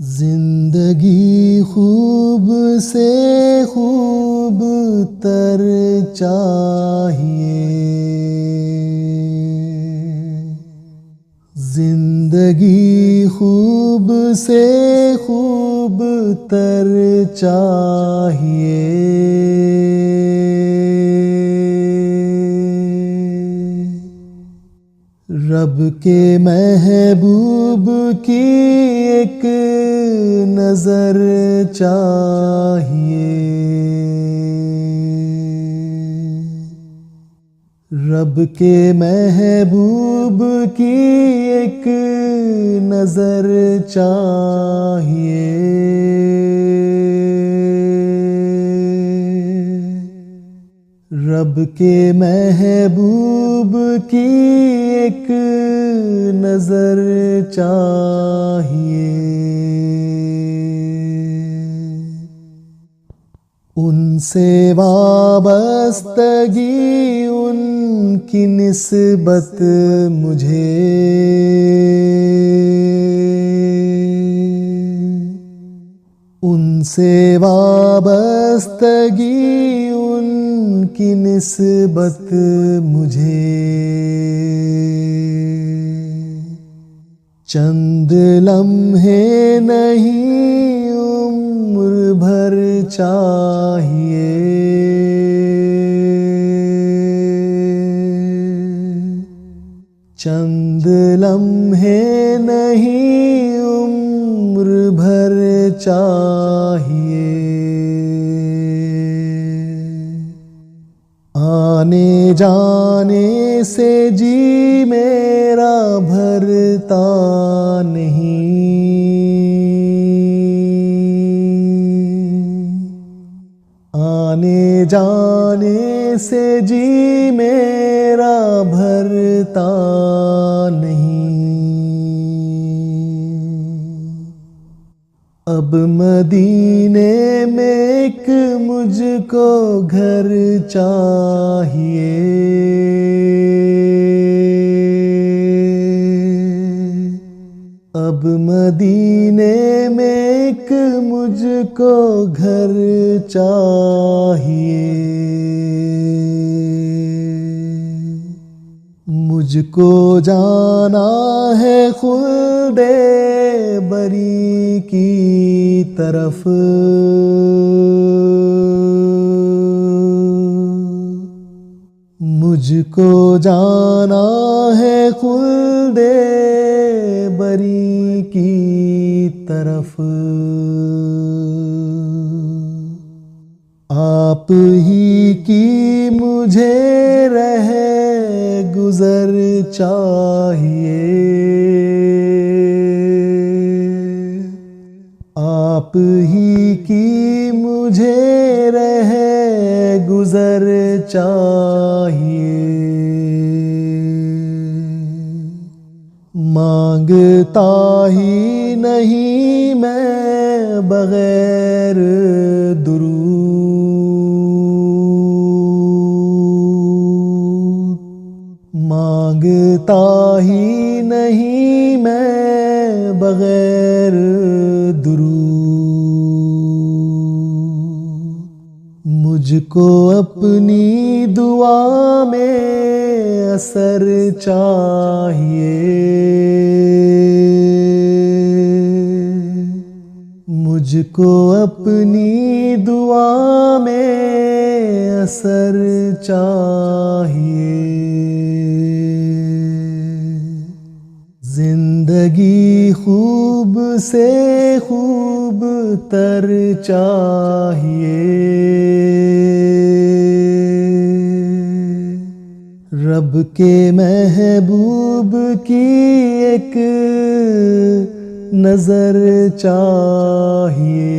जिंदगी खूब से खूब तर चाहिए। जिंदगी खूब से खूब तर चाहिए। रब के महबूब की एक नजर चाहिए। रब के महबूब की एक नजर चाहिए। रब के महबूब की एक नजर चाहिए। उनसे वाबस्तगी उनकी निस्बत मुझे। उनसे वाबस्तगी उनकी निस्बत मुझे। चंद लम्हे नहीं उम्र भर चाहिए। चंद लम्हे नहीं उम्र भर चाहिए। आने जाने से जी मेरा भरता नहीं। आने जाने से जी मेरा भरता नहीं। अब मदीने में एक मुझको घर चाहिए। अब मदीने में एक मुझको घर चाहिए। मुझको जाना है खुल्दे बरी की तरफ। मुझको जाना है खुल्दे बरी की तरफ। आप ही की मुझे रह गुजर चाहिए। आप ही की मुझे रह गुजर चाहिए। मांगता ही नहीं मैं बगैर दुरूद। मांगता ही नहीं मैं बगैर दुरूद। मुझको अपनी दुआ में असर चाहिए। मुझको अपनी दुआ में असर चाहिए। जिंदगी खूब से खूब तर चाहिए। रब के महबूब की एक नजर चाहिए।